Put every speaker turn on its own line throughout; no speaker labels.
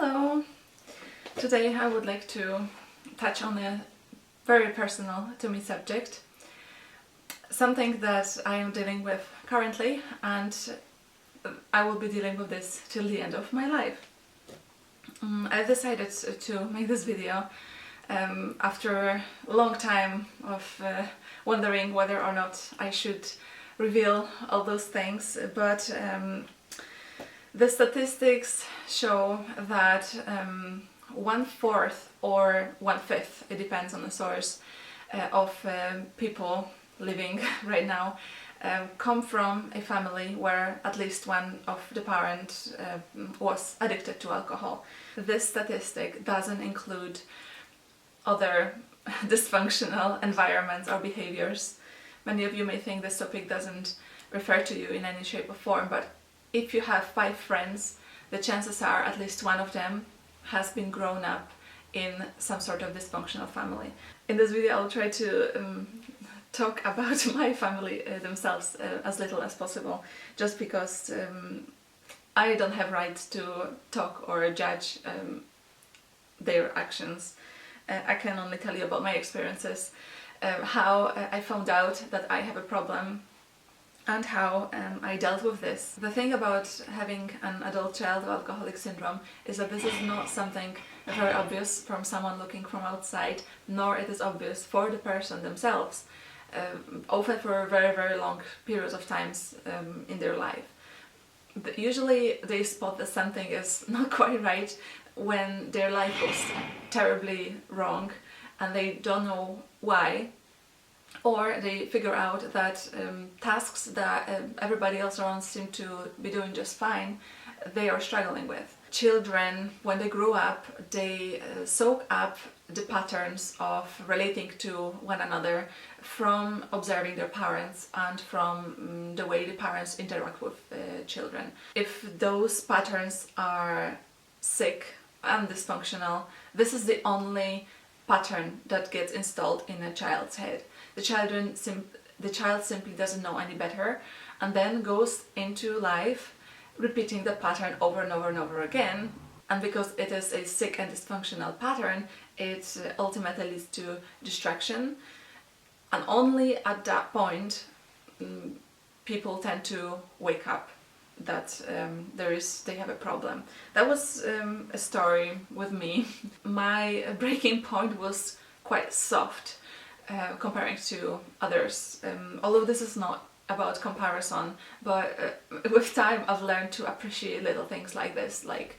Hello! Today I would like to touch on a very personal to me subject, something that I am dealing with currently, and I will be dealing with this till the end of my life. I've decided to make this video after a long time of wondering whether or not I should reveal all those things, but the statistics show that 1/4 or 1/5, it depends on the source, of people living right now come from a family where at least one of the parents was addicted to alcohol. This statistic doesn't include other dysfunctional environments or behaviors. Many of you may think this topic doesn't refer to you in any shape or form, but if you have 5 friends, the chances are at least one of them has been grown up in some sort of dysfunctional family. In this video I'll try to talk about my family themselves as little as possible, just because I don't have right to talk or judge their actions. I can only tell you about my experiences, how I found out that I have a problem and how I dealt with this. The thing about having an adult child with alcoholic syndrome is that this is not something very obvious from someone looking from outside, nor it is obvious for the person themselves, often for very, very long periods of times in their life. Usually they spot that something is not quite right when their life goes terribly wrong and they don't know why, or they figure out that tasks that everybody else around seem to be doing just fine, they are struggling with. Children, when they grow up, they soak up the patterns of relating to one another from observing their parents and from the way the parents interact with children. If those patterns are sick and dysfunctional, this is the only pattern that gets installed in a child's head. The child simply doesn't know any better and then goes into life repeating the pattern over and over and over again, and because it is a sick and dysfunctional pattern, it ultimately leads to distraction, and only at that point people tend to wake up that they have a problem. That was a story with me. My breaking point was quite soft comparing to others, although this is not about comparison, but with time I've learned to appreciate little things like this, like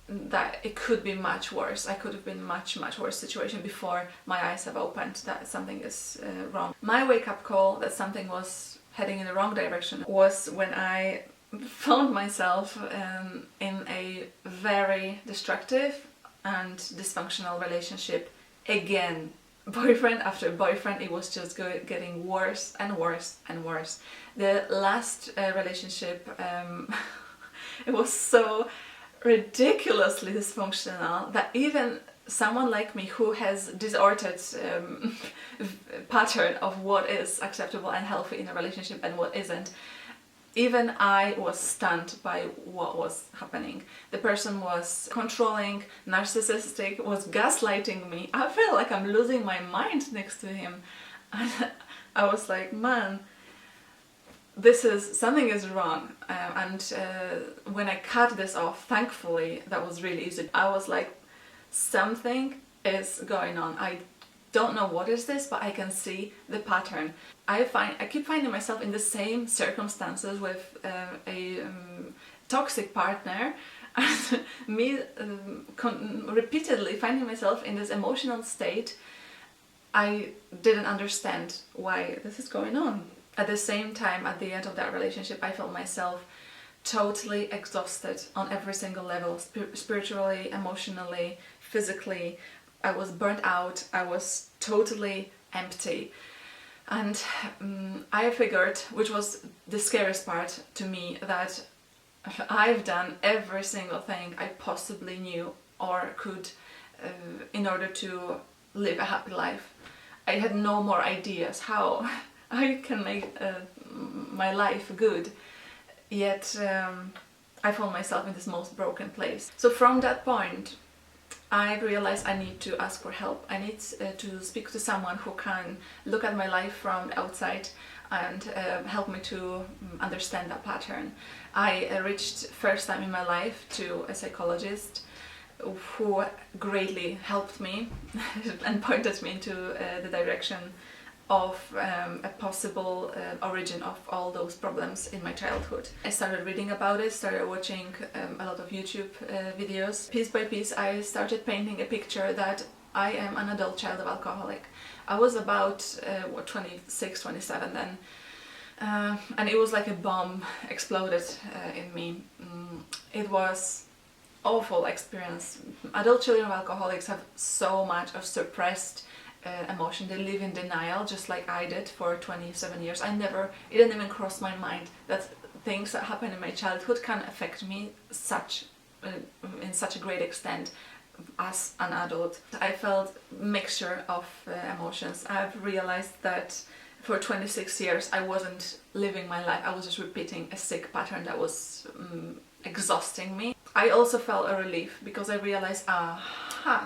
that it could be much worse. I could have been much worse situation before my eyes have opened that something is wrong. My wake-up call that something was heading in the wrong direction was when I found myself in a very destructive and dysfunctional relationship again. Boyfriend after boyfriend, it was just getting worse and worse and worse. The last relationship, it was so ridiculously dysfunctional that even someone like me who has disordered pattern of what is acceptable and healthy in a relationship and what isn't, even I was stunned by what was happening. The person was controlling, narcissistic, was gaslighting me. I felt like I'm losing my mind next to him. And I was like, man, something is wrong. When I cut this off, thankfully, that was really easy. I was like, something is going on. I don't know what is this, but I can see the pattern. I keep finding myself in the same circumstances with a toxic partner, and me repeatedly finding myself in this emotional state. I didn't understand why this is going on. At the same time, at the end of that relationship, I felt myself totally exhausted on every single level, spiritually, emotionally, physically. I was burnt out, I was totally empty. And I figured, which was the scariest part to me, that I've done every single thing I possibly knew or could in order to live a happy life. I had no more ideas how I can make my life good. Yet I found myself in this most broken place. So from that point, I realized I need to ask for help. I need to speak to someone who can look at my life from the outside and help me to understand that pattern. I reached first time in my life to a psychologist who greatly helped me and pointed me into the direction of a possible origin of all those problems in my childhood. I started reading about it, started watching a lot of YouTube videos. Piece by piece I started painting a picture that I am an adult child of alcoholic. I was about 26, 27 then, and it was like a bomb exploded in me. It was awful experience. Adult children of alcoholics have so much of suppressed emotion. They live in denial, just like I did for 27 years. It didn't even cross my mind that things that happen in my childhood can affect me in such a great extent as an adult. I felt mixture of emotions. I've realized that for 26 years I wasn't living my life. I was just repeating a sick pattern that was exhausting me. I also felt a relief because I realized,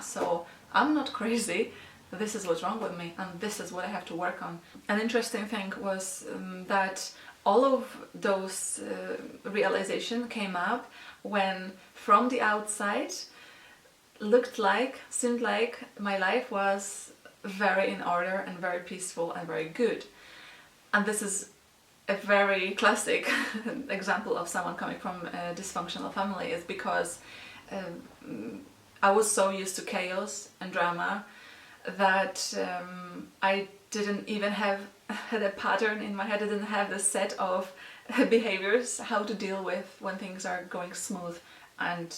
so I'm not crazy. This is what's wrong with me, and this is what I have to work on. An interesting thing was that all of those realization came up when from the outside seemed like my life was very in order and very peaceful and very good. And this is a very classic example of someone coming from a dysfunctional family, is because I was so used to chaos and drama that I didn't even had a pattern in my head. I didn't have the set of behaviors how to deal with when things are going smooth and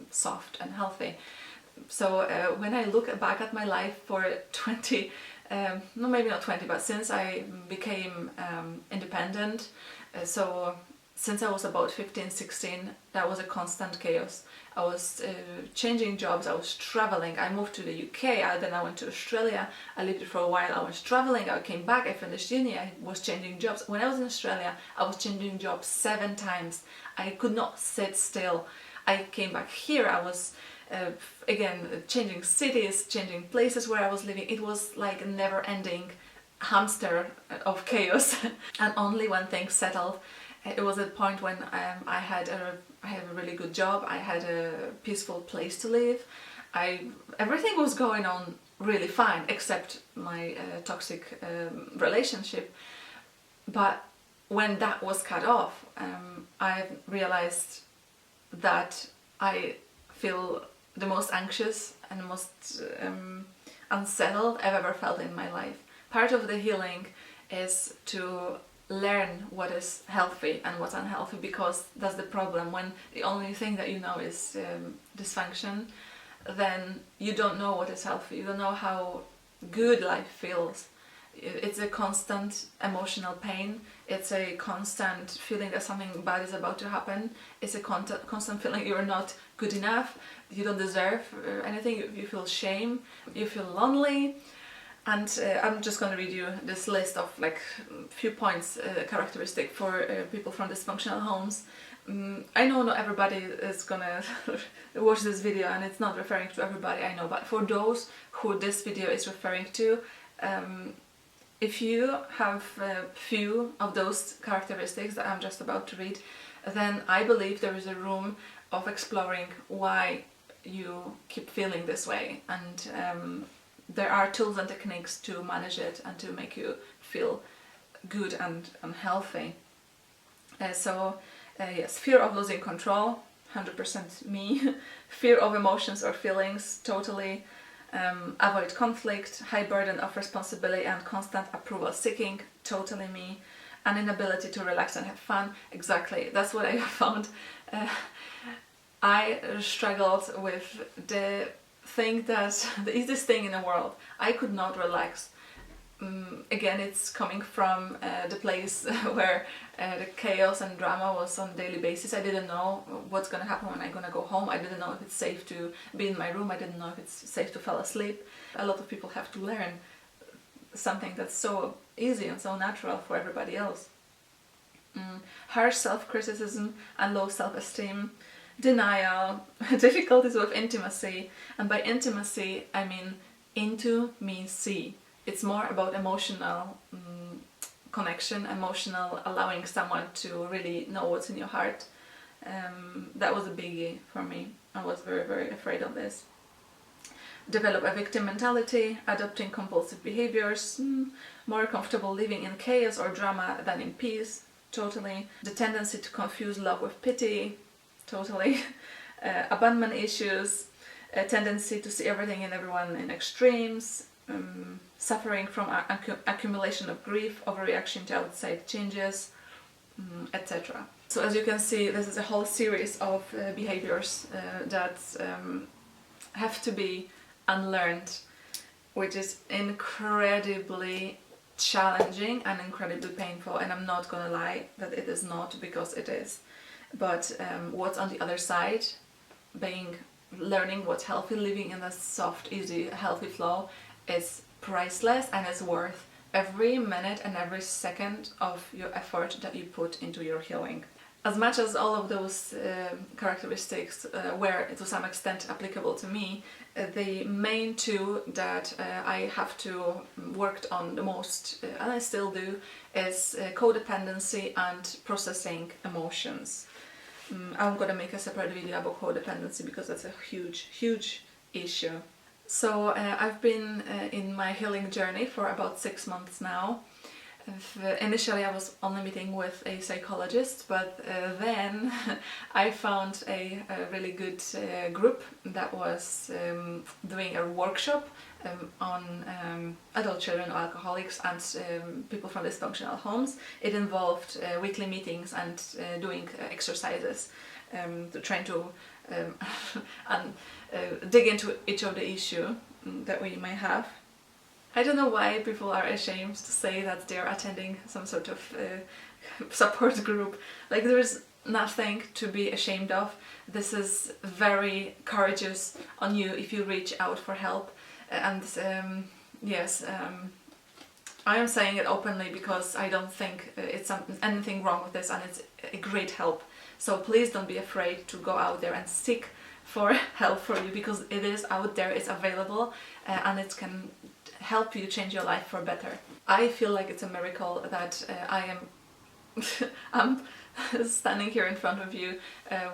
soft and healthy. So when I look back at my life for 20, no, maybe not 20, but since I became independent, so since I was about 15, 16, that was a constant chaos. I was changing jobs, I was traveling, I moved to the UK, then I went to Australia, I lived there for a while, I was traveling, I came back, I finished uni, I was changing jobs. When I was in Australia, I was changing jobs 7 times. I could not sit still. I came back here, I was again changing cities, changing places where I was living. It was like a never-ending hamster of chaos. And only when things settled, it was a point when I had a really good job, I had a peaceful place to live, everything was going on really fine except my toxic relationship. But when that was cut off, I realized that I feel the most anxious and most unsettled I've ever felt in my life. Part of the healing is to learn what is healthy and what's unhealthy, because that's the problem. When the only thing that you know is dysfunction, then you don't know what is healthy. You don't know how good life feels. It's a constant emotional pain. It's a constant feeling that something bad is about to happen. It's a constant feeling you're not good enough, you don't deserve anything. You feel shame, you feel lonely. And I'm just going to read you this list of like few points characteristic for people from dysfunctional homes. I know not everybody is gonna watch this video, and it's not referring to everybody, I know, but for those who this video is referring to, if you have few of those characteristics that I'm just about to read, then I believe there is a room of exploring why you keep feeling this way, and there are tools and techniques to manage it and to make you feel good and healthy. Yes, fear of losing control, 100% me. Fear of emotions or feelings, totally. Avoid conflict, high burden of responsibility and constant approval seeking, totally me. An inability to relax and have fun, exactly, that's what I found. I struggled with the easiest thing in the world. I could not relax. Again, it's coming from the place where the chaos and drama was on a daily basis. I didn't know what's going to happen when I'm going to go home. I didn't know if it's safe to be in my room. I didn't know if it's safe to fall asleep. A lot of people have to learn something that's so easy and so natural for everybody else. harsh self-criticism and low self-esteem, denial, difficulties with intimacy, and by intimacy I mean into means see. It's more about emotional connection, emotional allowing someone to really know what's in your heart. That was a biggie for me. I was very, very afraid of this. Develop a victim mentality, adopting compulsive behaviors, more comfortable living in chaos or drama than in peace, totally. The tendency to confuse love with pity, totally. Abandonment issues, a tendency to see everything and everyone in extremes, suffering from accumulation of grief, overreaction to outside changes, etc. So as you can see, this is a whole series of behaviors that have to be unlearned, which is incredibly challenging and incredibly painful, and I'm not gonna lie that it is not, because it is. But what's on the other side, learning what's healthy, living in a soft, easy, healthy flow, is priceless and is worth every minute and every second of your effort that you put into your healing. As much as all of those characteristics were to some extent applicable to me, the main two that I have to worked on the most, and I still do, is codependency and processing emotions. I'm gonna make a separate video about codependency because that's a huge issue. So I've been in my healing journey for about 6 months now. Initially I was only meeting with a psychologist, but then I found a really good group that was doing a workshop on adult children of alcoholics and people from dysfunctional homes. It involved weekly meetings and doing exercises to try to dig into each of the issue that we may have. I don't know why people are ashamed to say that they're attending some sort of support group. Like, there's nothing to be ashamed of. This is very courageous on you if you reach out for help. And yes, I am saying it openly because I don't think it's anything wrong with this, and it's a great help. So please don't be afraid to go out there and seek for help for you, because it is out there, it's available, and it can help you change your life for better. I feel like it's a miracle that I'm standing here in front of you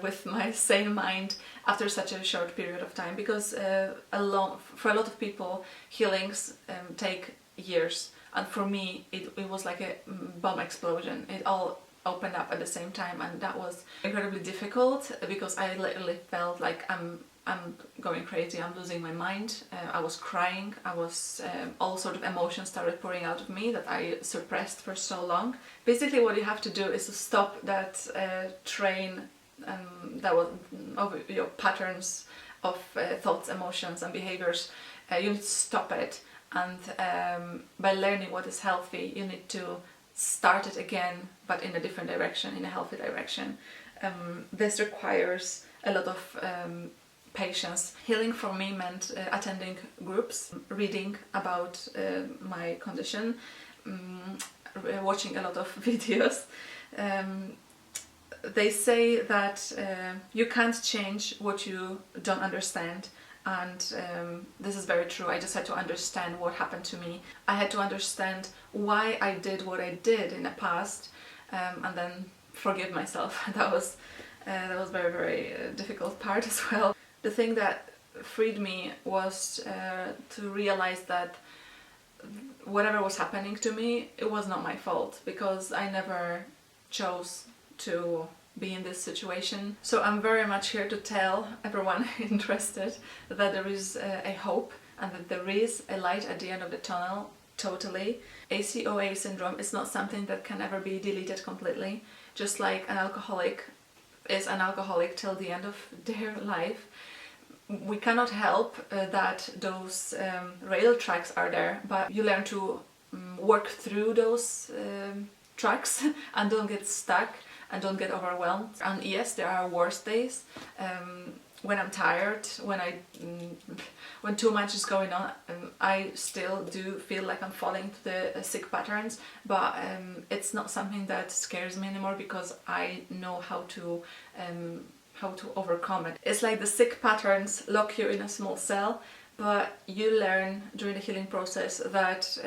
with my sane mind after such a short period of time, because for a lot of people healings take years, and for me it was like a bomb explosion. It all opened up at the same time, and that was incredibly difficult because I literally felt like I'm going crazy, I'm losing my mind. I was crying, all sort of emotions started pouring out of me that I suppressed for so long. Basically what you have to do is to stop that train that was of your patterns of thoughts, emotions and behaviors. You need to stop it, and by learning what is healthy, you need to start it again, but in a different direction, in a healthy direction. This requires a lot of patience. Healing for me meant attending groups, reading about my condition, watching a lot of videos. They say that you can't change what you don't understand, and this is very true. I just had to understand what happened to me. I had to understand why I did what I did in the past, and then forgive myself. That was very, very difficult part as well. The thing that freed me was to realize that whatever was happening to me, it was not my fault, because I never chose to be in this situation. So I'm very much here to tell everyone interested that there is a hope, and that there is a light at the end of the tunnel, totally. ACOA syndrome is not something that can ever be deleted completely. Just like an alcoholic is an alcoholic till the end of their life, we cannot help that those rail tracks are there, but you learn to work through those tracks and don't get stuck and don't get overwhelmed. And yes, there are worse days. when I'm tired, when too much is going on, I still do feel like I'm falling to the sick patterns, but it's not something that scares me anymore because I know how to overcome it. It's like the sick patterns lock you in a small cell, but you learn during the healing process that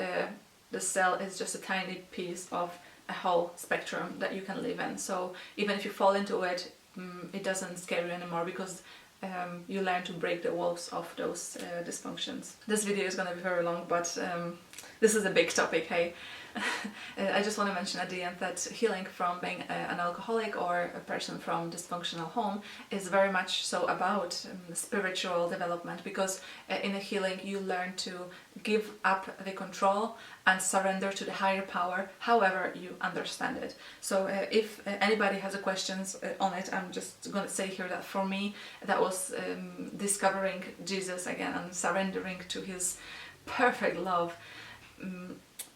the cell is just a tiny piece of a whole spectrum that you can live in. So even if you fall into it, it doesn't scare you anymore because you learn to break the walls of those dysfunctions. This video is going to be very long, but this is a big topic, hey. I just want to mention at the end that healing from being an alcoholic or a person from dysfunctional home is very much so about spiritual development, because in a healing you learn to give up the control and surrender to the higher power, however you understand it. So if anybody has questions on it, I'm just going to say here that for me that was discovering Jesus again and surrendering to his perfect love.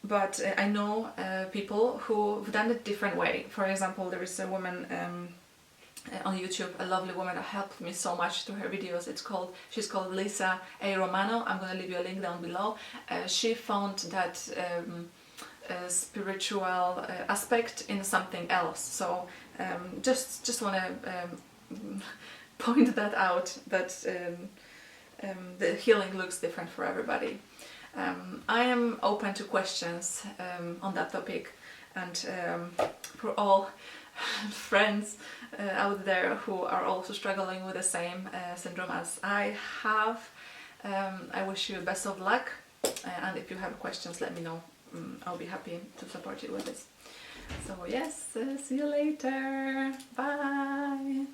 But I know people who've done it different way. For example, there is a woman on YouTube, a lovely woman that helped me so much through her videos. She's called Lisa A. Romano. I'm going to leave you a link down below. She found that spiritual aspect in something else. So just want to point that out, that the healing looks different for everybody. I am open to questions on that topic, and for all friends out there who are also struggling with the same syndrome as I have, I wish you best of luck, and if you have questions, let me know. I'll be happy to support you with this. So yes, see you later. Bye.